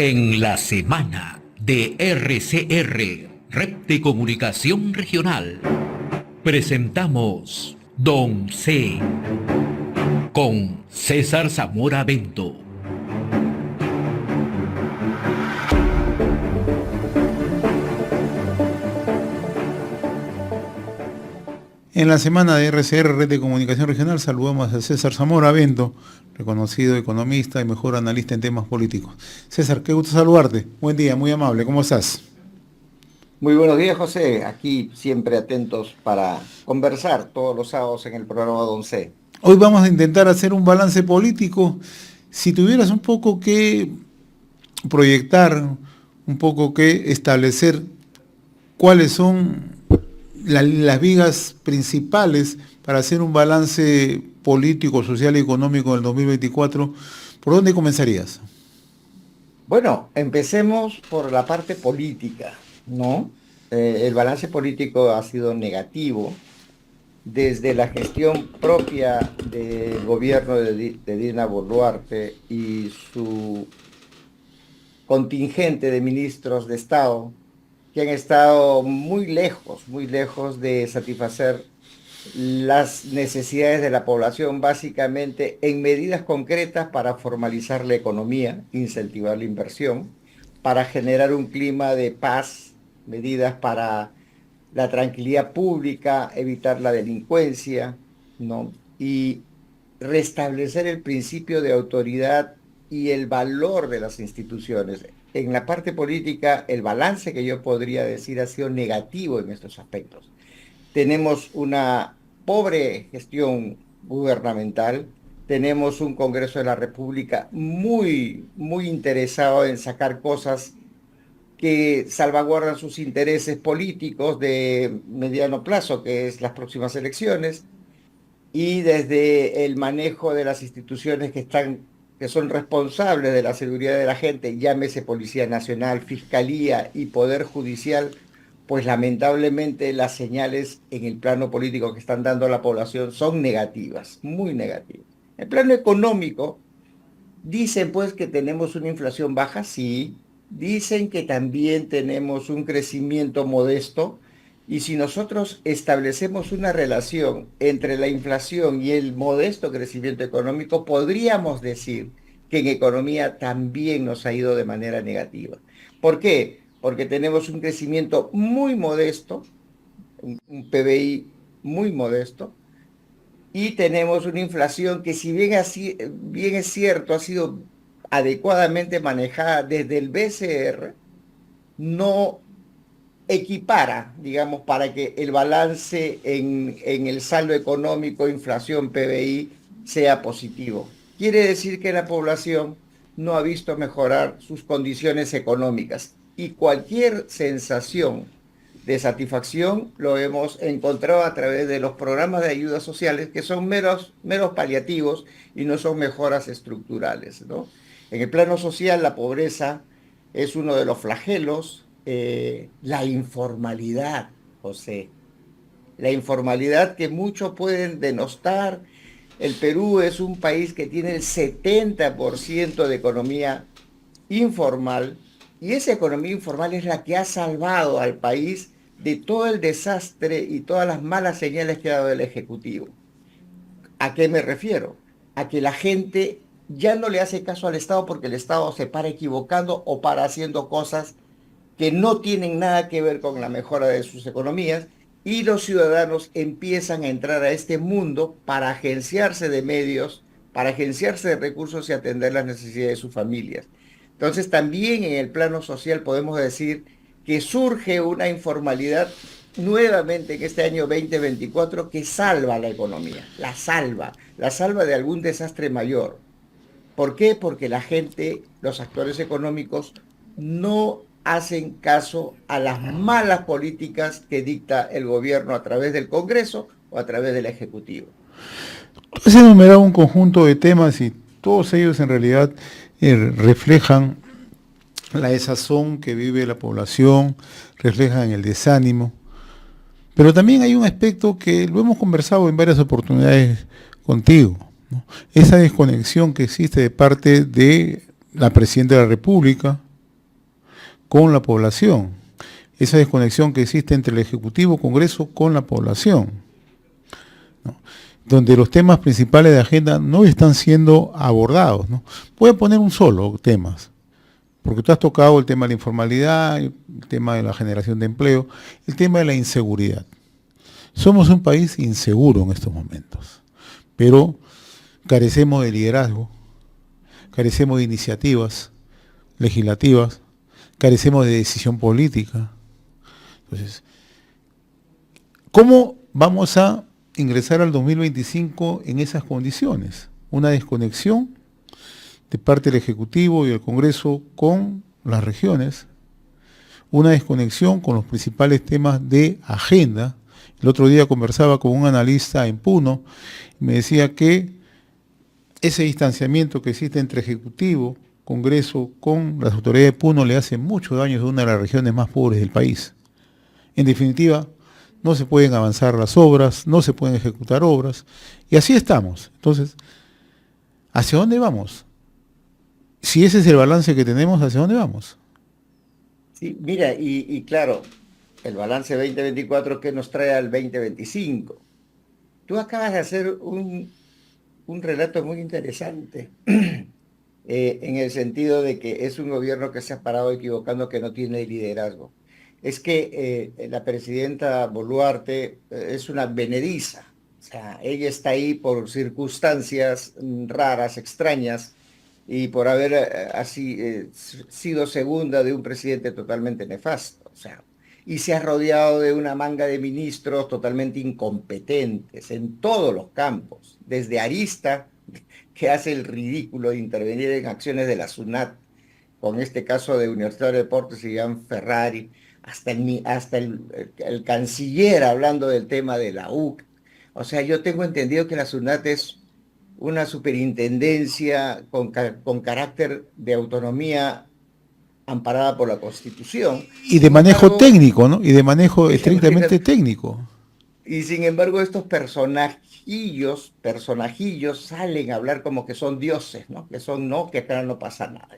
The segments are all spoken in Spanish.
En la semana de RCR, Red de Comunicación Regional, presentamos Don C. con César Zamora Bento. En la semana de RCR, Red de Comunicación Regional, saludamos a César Zamora Bento, reconocido economista y mejor analista en temas políticos. César, qué gusto saludarte. Buen día, muy amable. ¿Cómo estás? Muy buenos días, José. Aquí siempre atentos para conversar todos los sábados en el programa Don C. Hoy vamos a intentar hacer un balance político. Si tuvieras un poco que proyectar, un poco que establecer cuáles son las vigas principales para hacer un balance político, social y económico del 2024, ¿por dónde comenzarías? Bueno, empecemos por la parte política, ¿no? El balance político ha sido negativo desde la gestión propia del gobierno de Dina Boluarte y su contingente de ministros de Estado que han estado muy lejos de satisfacer las necesidades de la población, básicamente en medidas concretas para formalizar la economía, incentivar la inversión, para generar un clima de paz, medidas para la tranquilidad pública, evitar la delincuencia, ¿no? Y restablecer el principio de autoridad y el valor de las instituciones. En la parte política, el balance que yo podría decir ha sido negativo en estos aspectos. Tenemos una pobre gestión gubernamental, tenemos un Congreso de la República muy interesado en sacar cosas que salvaguardan sus intereses políticos de mediano plazo, que es las próximas elecciones, y desde el manejo de las instituciones que son responsables de la seguridad de la gente, llámese Policía Nacional, Fiscalía y Poder Judicial, pues lamentablemente las señales en el plano político que están dando a la población son negativas, muy negativas. En el plano económico, dicen pues que tenemos una inflación baja, sí. Dicen que también tenemos un crecimiento modesto. Y si nosotros establecemos una relación entre la inflación y el modesto crecimiento económico, podríamos decir que en economía también nos ha ido de manera negativa. ¿Por qué? Porque tenemos un crecimiento muy modesto, un PBI muy modesto, y tenemos una inflación que, si bien, bien es cierto, ha sido adecuadamente manejada desde el BCR, no equipara, digamos, para que el balance en el saldo económico, inflación, PBI, sea positivo. Quiere decir que la población no ha visto mejorar sus condiciones económicas, y cualquier sensación de satisfacción lo hemos encontrado a través de los programas de ayudas sociales, que son meros paliativos y no son mejoras estructurales, ¿no? En el plano social, la pobreza es uno de los flagelos. La informalidad, José, la informalidad que muchos pueden denostar. El Perú es un país que tiene el 70% de economía informal, y esa economía informal es la que ha salvado al país de todo el desastre y todas las malas señales que ha dado el Ejecutivo. ¿A qué me refiero? A que la gente ya no le hace caso al Estado porque el Estado se para equivocando o para haciendo cosas que no tienen nada que ver con la mejora de sus economías, y los ciudadanos empiezan a entrar a este mundo para agenciarse de medios, para agenciarse de recursos y atender las necesidades de sus familias. Entonces, también en el plano social podemos decir que surge una informalidad nuevamente en este año 2024 que salva la economía, la salva de algún desastre mayor. ¿Por qué? Porque la gente, los actores económicos, no hacen caso a las malas políticas que dicta el gobierno a través del Congreso o a través del Ejecutivo. Has enumerado un conjunto de temas y todos ellos en realidad reflejan la desazón que vive la población, reflejan el desánimo, pero también hay un aspecto que lo hemos conversado en varias oportunidades contigo, ¿no? Esa desconexión que existe de parte de la Presidenta de la República, con la población, esa desconexión que existe entre el Ejecutivo, Congreso, con la población, ¿no? Donde los temas principales de agenda no están siendo abordados, ¿no? Voy a poner un solo tema, porque tú has tocado el tema de la informalidad, el tema de la generación de empleo, el tema de la inseguridad. Somos un país inseguro en estos momentos, pero carecemos de liderazgo, carecemos de iniciativas legislativas, carecemos de decisión política. Entonces, ¿cómo vamos a ingresar al 2025 en esas condiciones? Una desconexión de parte del Ejecutivo y del Congreso con las regiones, una desconexión con los principales temas de agenda. El otro día conversaba con un analista en Puno y me decía que ese distanciamiento que existe entre Ejecutivo, Congreso, con las autoridades de Puno le hace mucho daño a una de las regiones más pobres del país. En definitiva, no se pueden avanzar las obras, no se pueden ejecutar obras, y así estamos. Entonces, ¿hacia dónde vamos? Si ese es el balance que tenemos, ¿hacia dónde vamos? Sí, mira, y claro, el balance 2024 que nos trae al 2025. Tú acabas de hacer un relato muy interesante, en el sentido de que es un gobierno que se ha parado equivocando, que no tiene liderazgo. Es que la presidenta Boluarte es una benediza. O sea, ella está ahí por circunstancias raras, extrañas, y por haber sido segunda de un presidente totalmente nefasto. O sea, y se ha rodeado de una manga de ministros totalmente incompetentes en todos los campos, desde Arista, que hace el ridículo de intervenir en acciones de la SUNAT, con este caso de Universidad de Deportes y Ian Ferrari, hasta el canciller hablando del tema de la UC. O sea, yo tengo entendido que la SUNAT es una superintendencia con carácter de autonomía amparada por la Constitución. Y de Sin manejo embargo, técnico, ¿no? Y de manejo estrictamente imagínate, técnico. y sin embargo estos personajillos salen a hablar como que son dioses, ¿no? Que son, no, que acá no pasa nada.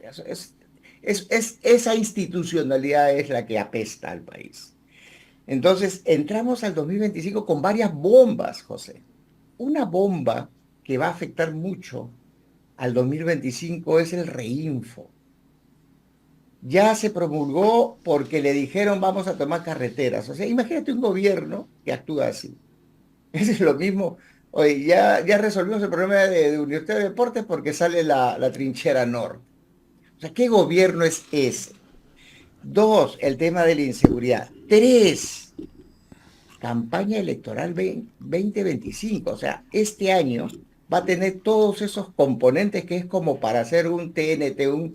Esa institucionalidad es la que apesta al país. Entonces, entramos al 2025 con varias bombas, José. Una bomba que va a afectar mucho al 2025 es el reinfo. Ya se promulgó porque le dijeron vamos a tomar carreteras. O sea, imagínate un gobierno que actúa así. Eso es lo mismo. Oye, ya resolvimos el problema de Universidad de Deportes porque sale la trinchera norte. O sea, ¿qué gobierno es ese? Dos, el tema de la inseguridad. Tres, campaña electoral 2025. O sea, este año va a tener todos esos componentes que es como para hacer un TNT, un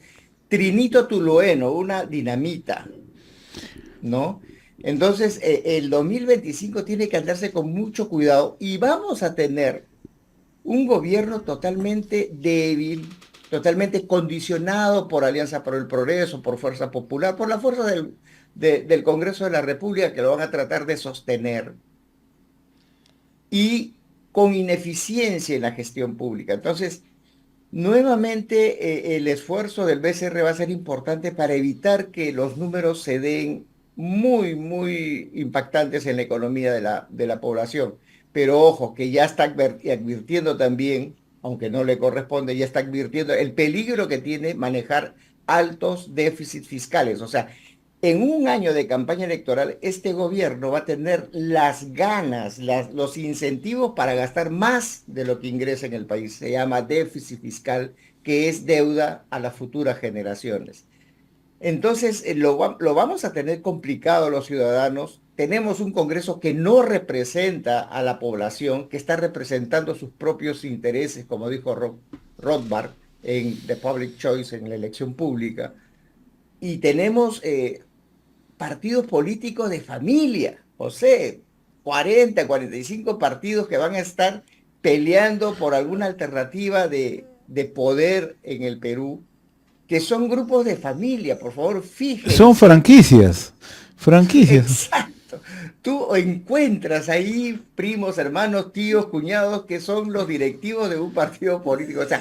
trinito tulueno, una dinamita, ¿no? Entonces, el 2025 tiene que andarse con mucho cuidado y vamos a tener un gobierno totalmente débil, totalmente condicionado por Alianza por el Progreso, por Fuerza Popular, por la fuerza del Congreso de la República que lo van a tratar de sostener y con ineficiencia en la gestión pública. Entonces, nuevamente, el esfuerzo del BCR va a ser importante para evitar que los números se den muy impactantes en la economía de la población. Pero ojo, que ya está advirtiendo también, aunque no le corresponde, ya está advirtiendo el peligro que tiene manejar altos déficits fiscales. O sea, en un año de campaña electoral, este gobierno va a tener las ganas, los incentivos para gastar más de lo que ingresa en el país. Se llama déficit fiscal, que es deuda a las futuras generaciones. Entonces, lo vamos a tener complicado los ciudadanos. Tenemos un Congreso que no representa a la población, que está representando sus propios intereses, como dijo Rothbard en The Public Choice, en la elección pública. Y tenemos partidos políticos de familia, José, 45 partidos que van a estar peleando por alguna alternativa de poder en el Perú, que son grupos de familia, por favor, Son fíjense. franquicias, franquicias. Exacto. Tú encuentras ahí primos, hermanos, tíos, cuñados, que son los directivos de un partido político. O sea,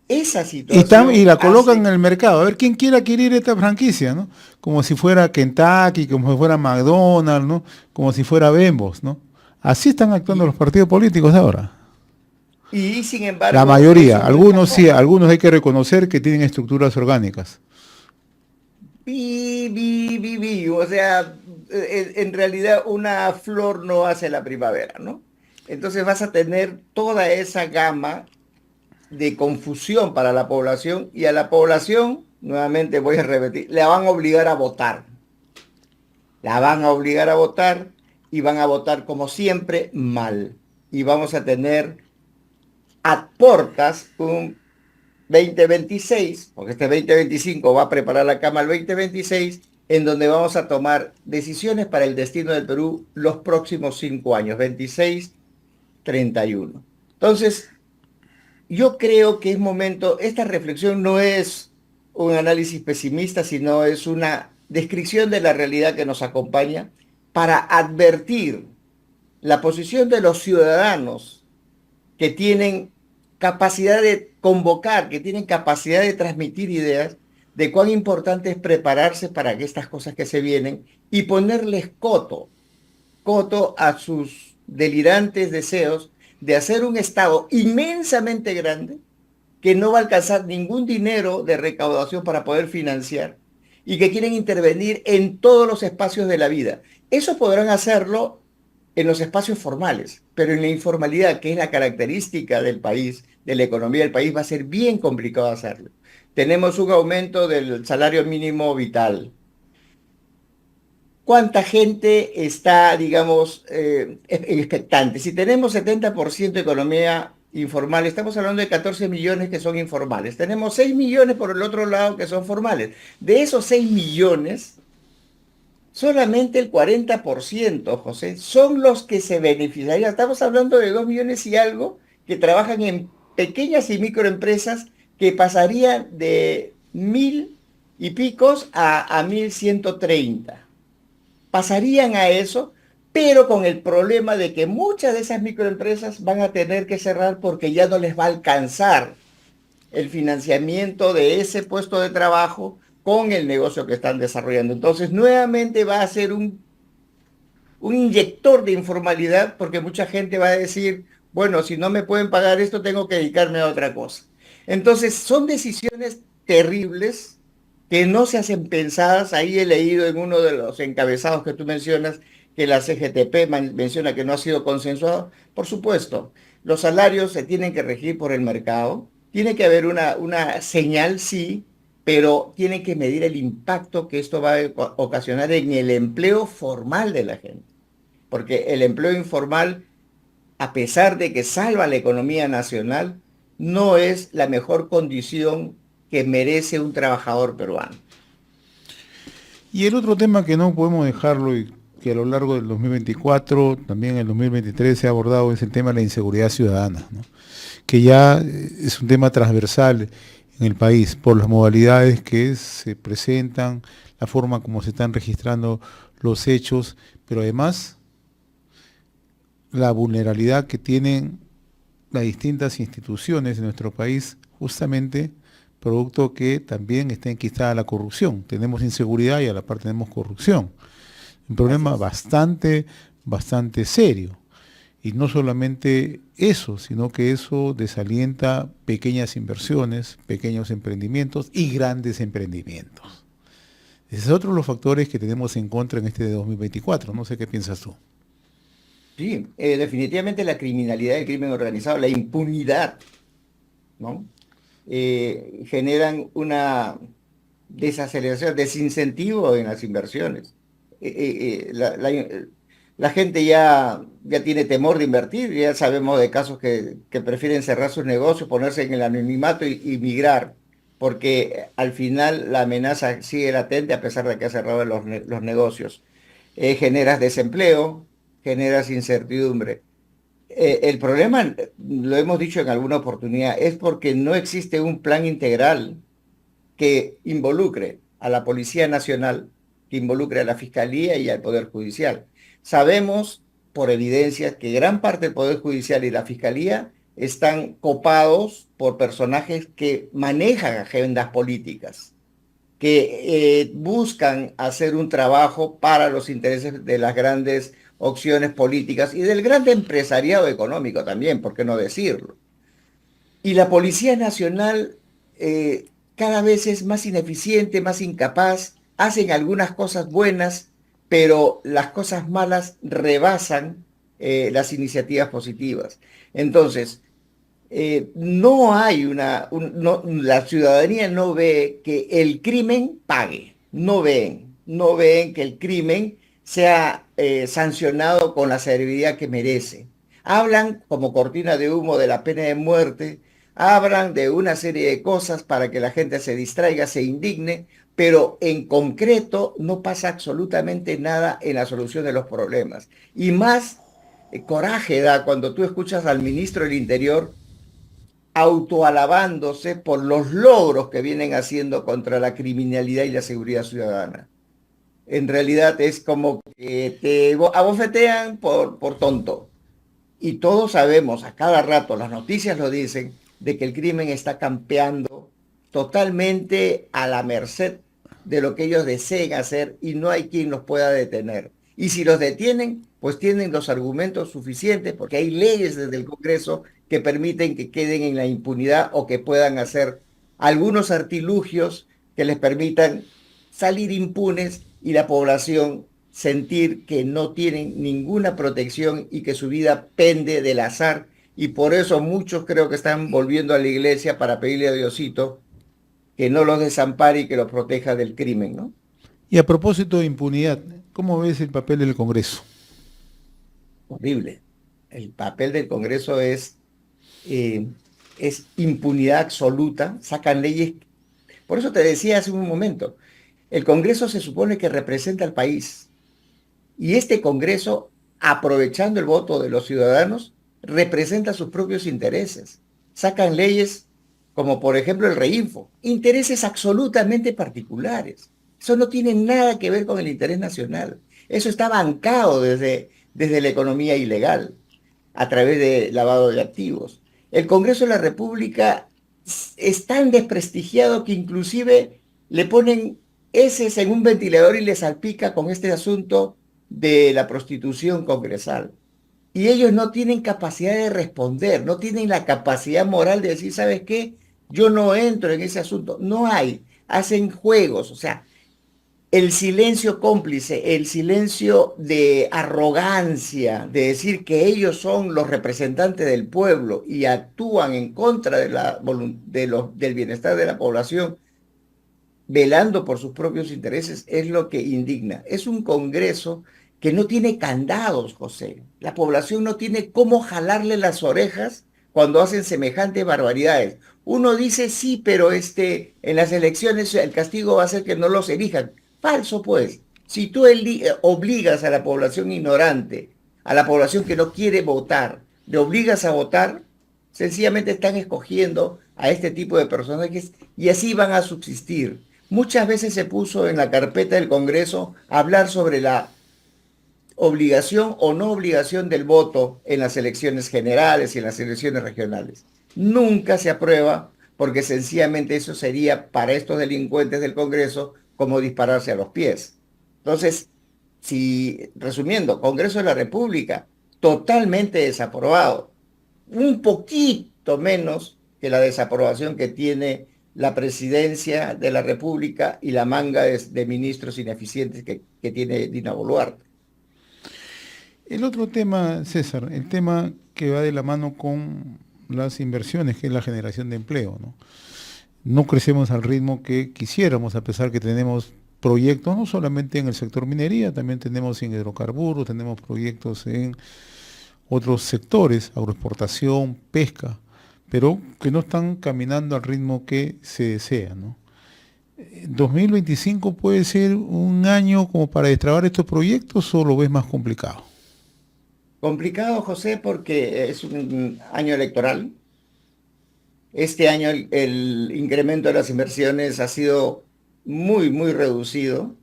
Esa Y situación la colocan en hace, el mercado. A ver quién quiere adquirir esta franquicia, ¿no? Como si fuera Kentucky, como si fuera McDonald's, ¿no? Como si fuera Bembos, ¿no? Así están actuando los y, partidos políticos de ahora. sin La embargo, mayoría. eso no es la Algunos sí, forma. algunos hay que reconocer que tienen estructuras orgánicas. O sea, en realidad una flor no hace la primavera, ¿no? Entonces vas a tener toda esa gama de confusión para la población y a la población, nuevamente voy a repetir, la van a obligar a votar. La van a obligar a votar y van a votar como siempre mal. Y vamos a tener a portas un 2026, porque este 2025 va a preparar la cama al 2026, en donde vamos a tomar decisiones para el destino del Perú los próximos 5 años, 26, 31. Entonces, yo creo que es momento, esta reflexión no es un análisis pesimista, sino es una descripción de la realidad que nos acompaña para advertir la posición de los ciudadanos que tienen capacidad de convocar, que tienen capacidad de transmitir ideas, de cuán importante es prepararse para que estas cosas que se vienen y ponerles coto a sus delirantes deseos de hacer un Estado inmensamente grande que no va a alcanzar ningún dinero de recaudación para poder financiar y que quieren intervenir en todos los espacios de la vida. Eso podrán hacerlo en los espacios formales, pero en la informalidad, que es la característica del país, de la economía del país, va a ser bien complicado hacerlo. Tenemos un aumento del salario mínimo vital. ¿Cuánta gente está, digamos, expectante? Si tenemos 70% de economía informal, estamos hablando de 14 millones que son informales. Tenemos 6 millones por el otro lado que son formales. De esos 6 millones, solamente el 40%, José, son los que se beneficiarían. Estamos hablando de 2 millones y algo que trabajan en pequeñas y microempresas que pasarían de 1.000 y picos a 1.130, pasarían a eso, pero con el problema de que muchas de esas microempresas van a tener que cerrar porque ya no les va a alcanzar el financiamiento de ese puesto de trabajo con el negocio que están desarrollando. Entonces, nuevamente va a ser un inyector de informalidad porque mucha gente va a decir, bueno, si no me pueden pagar esto, tengo que dedicarme a otra cosa. Entonces, son decisiones terribles que no se hacen pensadas. Ahí he leído en uno de los encabezados que tú mencionas que la CGTP menciona que no ha sido consensuado. Por supuesto, los salarios se tienen que regir por el mercado. Tiene que haber una señal, sí, pero tiene que medir el impacto que esto va a ocasionar en el empleo formal de la gente. Porque el empleo informal, a pesar de que salva la economía nacional, no es la mejor condición que merece un trabajador peruano. Y el otro tema que no podemos dejarlo y que a lo largo del 2024, también en el 2023 se ha abordado es el tema de la inseguridad ciudadana, ¿no? Que ya es un tema transversal en el país por las modalidades que se presentan, la forma como se están registrando los hechos, pero además la vulnerabilidad que tienen las distintas instituciones de nuestro país, justamente producto que también está enquistada la corrupción. Tenemos inseguridad y a la par tenemos corrupción. Un Así problema es. bastante serio. Y no solamente eso, sino que eso desalienta pequeñas inversiones, pequeños emprendimientos y grandes emprendimientos. Ese es otro de los factores que tenemos en contra en este de 2024. No sé qué piensas tú. Sí, definitivamente la criminalidad, el crimen organizado, la impunidad, ¿no? Generan una desaceleración, desincentivo en las inversiones. La gente ya tiene temor de invertir, ya sabemos de casos que prefieren cerrar sus negocios, ponerse en el anonimato y migrar, porque al final la amenaza sigue latente a pesar de que ha cerrado los negocios. Generas desempleo, generas incertidumbre. El problema, lo hemos dicho en alguna oportunidad, es porque no existe un plan integral que involucre a la Policía Nacional, que involucre a la Fiscalía y al Poder Judicial. Sabemos por evidencia que gran parte del Poder Judicial y la Fiscalía están copados por personajes que manejan agendas políticas, que buscan hacer un trabajo para los intereses de las grandes opciones políticas y del gran empresariado económico también, ¿por qué no decirlo? Y la Policía Nacional cada vez es más ineficiente, más incapaz, hacen algunas cosas buenas, pero las cosas malas rebasan las iniciativas positivas. Entonces, no hay la ciudadanía no ve que el crimen pague, no ven que el crimen sea sancionado con la severidad que merece. Hablan como cortina de humo de la pena de muerte, hablan de una serie de cosas para que la gente se distraiga, se indigne, pero en concreto no pasa absolutamente nada en la solución de los problemas. Y más coraje da cuando tú escuchas al ministro del Interior autoalabándose por los logros que vienen haciendo contra la criminalidad y la seguridad ciudadana. En realidad es como que te abofetean por tonto. Y todos sabemos, a cada rato, las noticias lo dicen, de que el crimen está campeando totalmente a la merced de lo que ellos deseen hacer y no hay quien los pueda detener. Y si los detienen, pues tienen los argumentos suficientes, porque hay leyes desde el Congreso que permiten que queden en la impunidad o que puedan hacer algunos artilugios que les permitan salir impunes y la población sentir que no tienen ninguna protección y que su vida pende del azar. Y por eso muchos creo que están volviendo a la iglesia para pedirle a Diosito que no los desampare y que los proteja del crimen, ¿no? Y a propósito de impunidad, ¿cómo ves el papel del Congreso? Horrible. El papel del Congreso eh, es impunidad absoluta, sacan leyes. Por eso te decía hace un momento, el Congreso se supone que representa al país. Y este Congreso, aprovechando el voto de los ciudadanos, representa sus propios intereses. Sacan leyes como por ejemplo el Reinfo, intereses absolutamente particulares. Eso no tiene nada que ver con el interés nacional. Eso está bancado desde la economía ilegal, a través de lavado de activos. El Congreso de la República es tan desprestigiado que inclusive le ponen heces en un ventilador y le salpica con este asunto de la prostitución congresal. Y ellos no tienen capacidad de responder, no tienen la capacidad moral de decir, ¿sabes qué? Yo no entro en ese asunto. No hay. Hacen juegos, o sea, el silencio cómplice, el silencio de arrogancia, de decir que ellos son los representantes del pueblo y actúan en contra del bienestar de la población, velando por sus propios intereses, es lo que indigna. Es un Congreso que no tiene candados, José. La población no tiene cómo jalarle las orejas cuando hacen semejantes barbaridades. Uno dice, sí, pero en las elecciones el castigo va a ser que no los elijan. Falso, pues. Si tú obligas a la población ignorante, a la población que no quiere votar, le obligas a votar, sencillamente están escogiendo a este tipo de personajes y así van a subsistir. Muchas veces se puso en la carpeta del Congreso hablar sobre la obligación o no obligación del voto en las elecciones generales y en las elecciones regionales. Nunca se aprueba porque sencillamente eso sería para estos delincuentes del Congreso como dispararse a los pies. Entonces, si resumiendo, Congreso de la República totalmente desaprobado, un poquito menos que la desaprobación que tiene la presidencia de la República y la manga de ministros ineficientes que tiene Dina Boluarte. El otro tema, César, el tema que va de la mano con las inversiones, que es la generación de empleo, ¿no? No crecemos al ritmo que quisiéramos, a pesar que tenemos proyectos, no solamente en el sector minería, también tenemos en hidrocarburos, tenemos proyectos en otros sectores, agroexportación, pesca, pero que no están caminando al ritmo que se desea, ¿no? 2025 puede ser un año como para destrabar estos proyectos o lo ves más complicado. Complicado, José, porque es un año electoral. Este año el incremento de las inversiones ha sido muy, muy reducido.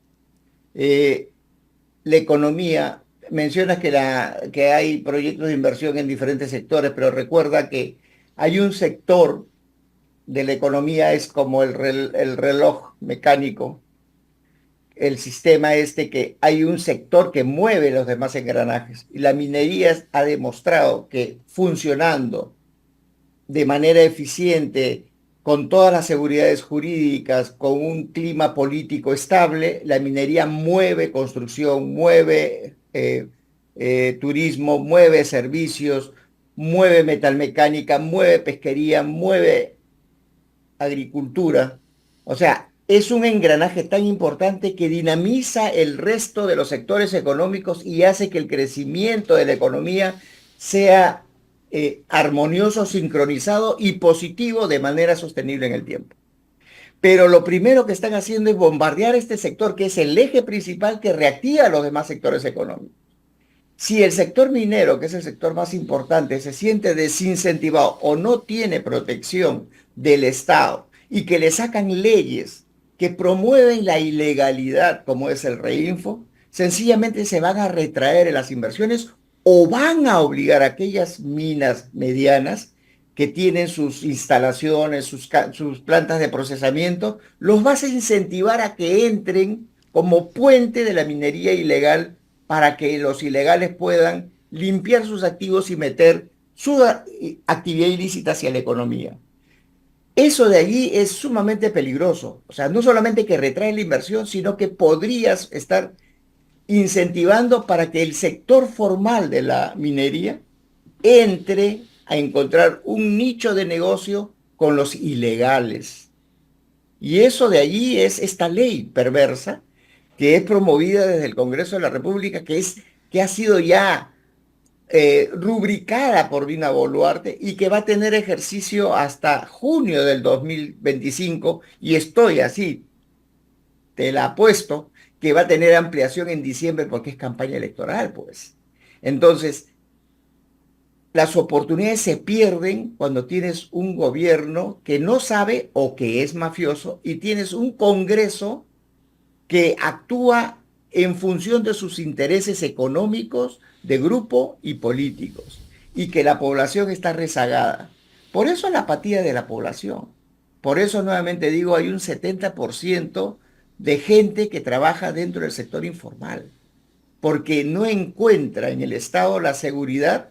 Eh, la economía, mencionas que hay proyectos de inversión en diferentes sectores, pero recuerda que Hay un sector de la economía, es como el reloj mecánico, el sistema este, que hay un sector que mueve los demás engranajes. Y la minería ha demostrado que funcionando de manera eficiente, con todas las seguridades jurídicas, con un clima político estable, la minería mueve construcción, mueve turismo, mueve servicios, mueve metalmecánica, mueve pesquería, mueve agricultura. O sea, es un engranaje tan importante que dinamiza el resto de los sectores económicos y hace que el crecimiento de la economía sea armonioso, sincronizado y positivo de manera sostenible en el tiempo. Pero lo primero que están haciendo es bombardear este sector, que es el eje principal que reactiva a los demás sectores económicos. Si el sector minero, que es el sector más importante, se siente desincentivado o no tiene protección del Estado y que le sacan leyes que promueven la ilegalidad, como es el Reinfo, sencillamente se van a retraer en las inversiones o van a obligar a aquellas minas medianas que tienen sus instalaciones, sus plantas de procesamiento, los vas a incentivar a que entren como puente de la minería ilegal para que los ilegales puedan limpiar sus activos y meter su actividad ilícita hacia la economía. Eso de allí es sumamente peligroso. O sea, no solamente que retrae la inversión, sino que podrías estar incentivando para que el sector formal de la minería entre a encontrar un nicho de negocio con los ilegales. Y eso de allí es esta ley perversa que es promovida desde el Congreso de la República, que ha sido ya rubricada por Dina Boluarte y que va a tener ejercicio hasta junio del 2025, y estoy así, te la apuesto, que va a tener ampliación en diciembre porque es campaña electoral, pues. Entonces, las oportunidades se pierden cuando tienes un gobierno que no sabe o que es mafioso y tienes un Congreso que actúa en función de sus intereses económicos, de grupo y políticos, y que la población está rezagada. Por eso la apatía de la población. Por eso, nuevamente digo, hay un 70% de gente que trabaja dentro del sector informal, porque no encuentra en el Estado la seguridad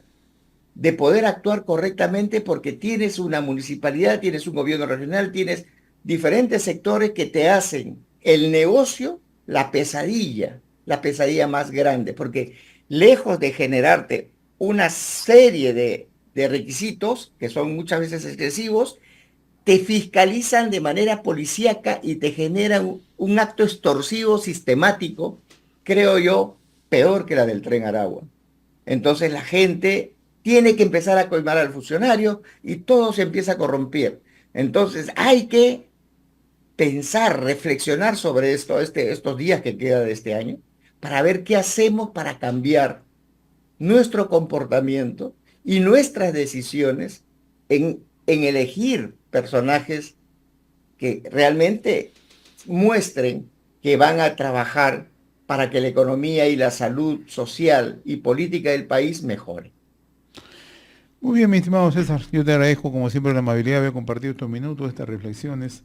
de poder actuar correctamente, porque tienes una municipalidad, tienes un gobierno regional, tienes diferentes sectores que te hacen el negocio la pesadilla más grande, porque lejos de generarte una serie de requisitos que son muchas veces excesivos, te fiscalizan de manera policíaca y te generan un acto extorsivo sistemático, creo yo, peor que la del Tren Aragua. Entonces la gente tiene que empezar a coimar al funcionario y todo se empieza a corromper. Entonces hay que pensar, reflexionar sobre esto, estos días que queda de este año, para ver qué hacemos para cambiar nuestro comportamiento y nuestras decisiones en elegir personajes que realmente muestren que van a trabajar para que la economía y la salud social y política del país mejore. Muy bien, mi estimado César, yo te agradezco como siempre la amabilidad de haber compartido estos minutos, estas reflexiones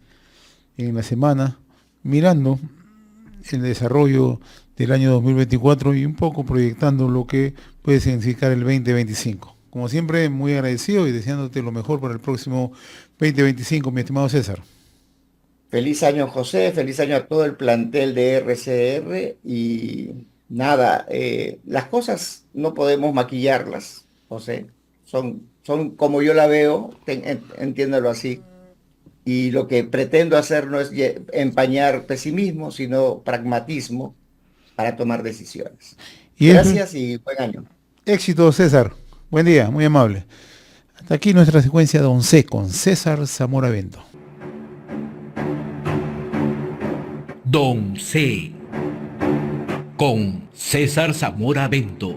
en la semana, mirando el desarrollo del año 2024 y un poco proyectando lo que puede significar el 2025. Como siempre, muy agradecido y deseándote lo mejor para el próximo 2025, mi estimado César. Feliz año, José, feliz año a todo el plantel de RCR y nada, las cosas no podemos maquillarlas, José, son como yo la veo, entiéndelo así. Y lo que pretendo hacer no es empañar pesimismo, sino pragmatismo para tomar decisiones. Y eso, Gracias y buen año. éxito, César. Buen día, muy amable. Hasta aquí nuestra secuencia de 11 con César Zamora Bento. Don C. con César Zamora Bento.